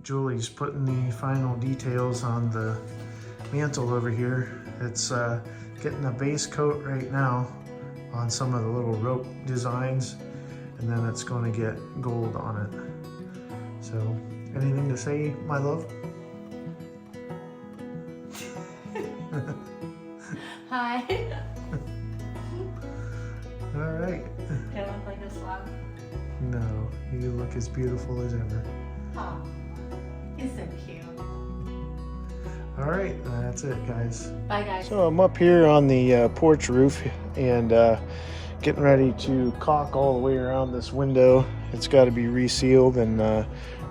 Julie's putting the final details on the mantle over here. It's getting a base coat right now on some of the little rope designs, and then it's going to get gold on it. So, anything to say, my love? Hi. All right. Do I look like a slug? No, you look as beautiful as ever. Oh, he's so cute. All right, that's it, guys. Bye, guys. So I'm up here on the porch roof and getting ready to caulk all the way around this window. It's got to be resealed, and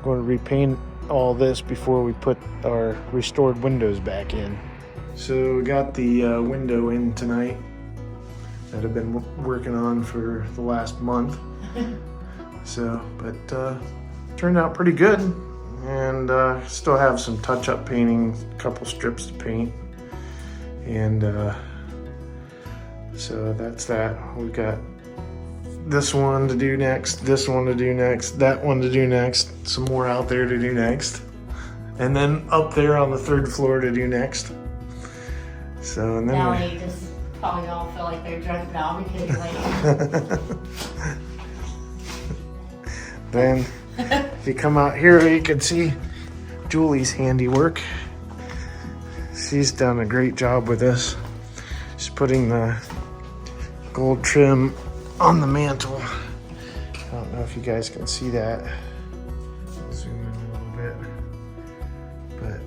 going to repaint all this before we put our restored windows back in. So we got the window in tonight that I've been working on for the last month. So, but turned out pretty good, and still have some touch-up painting, a couple strips to paint, and so that's that. We've got this one to do next, this one to do next, that one to do next, some more out there to do next, and then up there on the 3rd floor to do next. So, and then now they just probably all feel like they're drunk now because like. Then if you come out here, you can see Julie's handiwork. She's done a great job with this. She's putting the gold trim on the mantle. I don't know if you guys can see that. I'll zoom in a little bit. But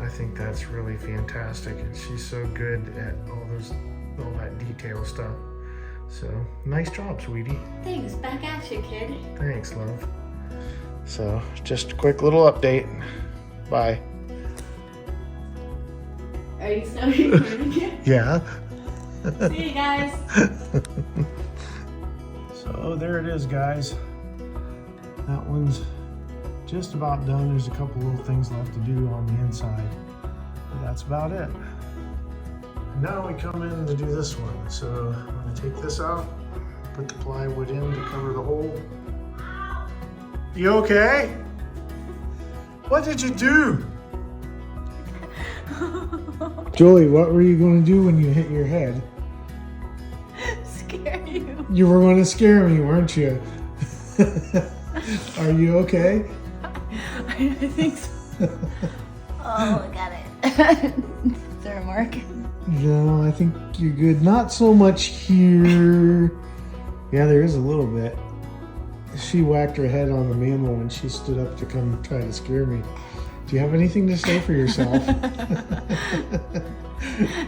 I think that's really fantastic, and she's so good at all that detail stuff. So, nice job, sweetie. Thanks, back at you, kid. Thanks, love. So, just a quick little update. Bye. Are you still recording it? Yeah. See you guys. So, there it is, guys. That one's just about done. There's a couple little things left to do on the inside, but that's about it. Now we come in to do this one. So I'm going to take this out, put the plywood in to cover the hole. You okay? What did you do? Julie, what were you going to do when you hit your head? Scare you. You were going to scare me, weren't you? Are you okay? I think so. Oh, look at it. Is there a mark? No, I think you're good. Not so much here. Yeah, there is a little bit. She whacked her head on the mantle when she stood up to come try to scare me. Do you have anything to say for yourself?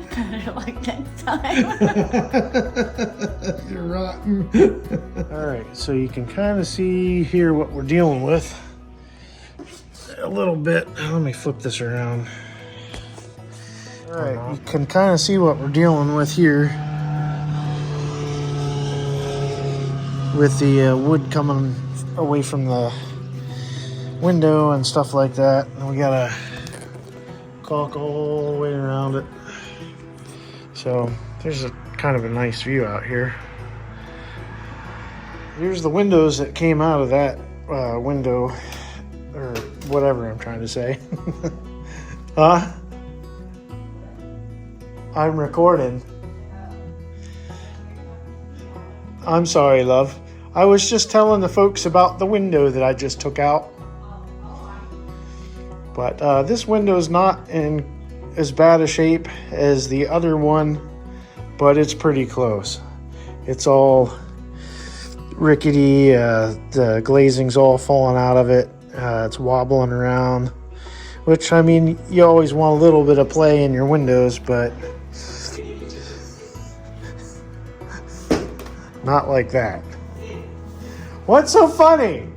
Better luck next time. You're rotten. All right, so you can kind of see here what we're dealing with. A little bit. Let me flip this around. All right, you can kind of see what we're dealing with here with the wood coming away from the window and stuff like that. And we gotta caulk all the way around it. So there's a kind of a nice view out here. Here's the windows that came out of that window, or whatever I'm trying to say. Huh? I'm recording. I'm sorry, love. I was just telling the folks about the window that I just took out. But this window's not in as bad a shape as the other one, but it's pretty close. It's all rickety. The glazing's all falling out of it. It's wobbling around, which, I mean, you always want a little bit of play in your windows, but not like that. What's so funny?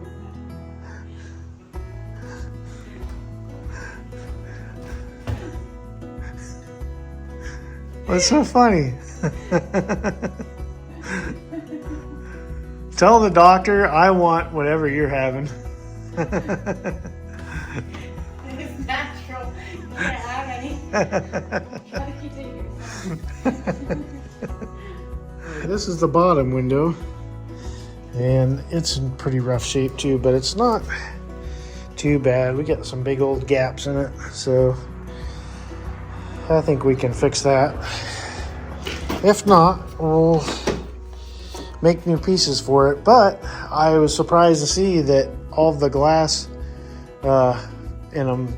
What's so funny? Tell the doctor I want whatever you're having. It's natural. You can't have any. Try to keep it yourself. This is the bottom window, and it's in pretty rough shape too, but it's not too bad. We got some big old gaps in it, so I think we can fix that. If not, we'll make new pieces for it. But I was surprised to see that all of the glass in them,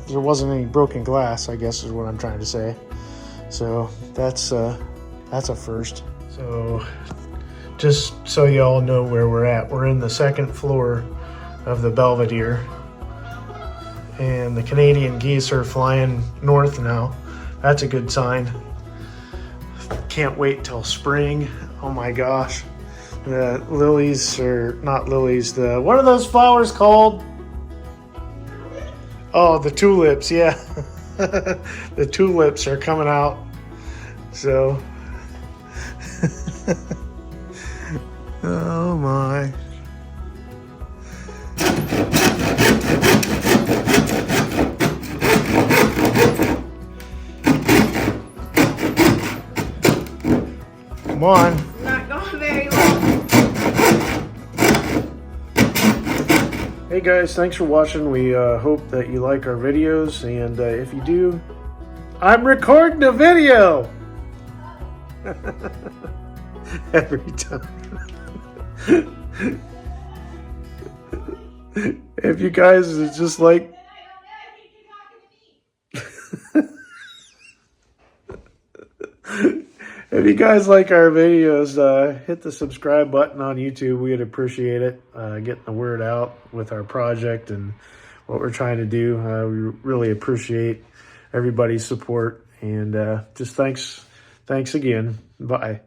there wasn't any broken glass, I guess is what I'm trying to say. So that's a first. So just so you all know where we're at, we're in the second floor of the Belvedere, and the Canadian geese are flying north now. That's a good sign. Can't wait till spring. Oh my gosh. The lilies, or not lilies, what are those flowers called? Oh, the tulips, yeah. The tulips are coming out. So, oh my. Come on. Not going very well. Hey guys, thanks for watching. We hope that you like our videos, and if you do, I'm recording a video every time. If you guys just like if you guys like our videos, hit the subscribe button on YouTube. We'd appreciate it, getting the word out with our project and what we're trying to do. We really appreciate everybody's support, and just thanks again. Bye.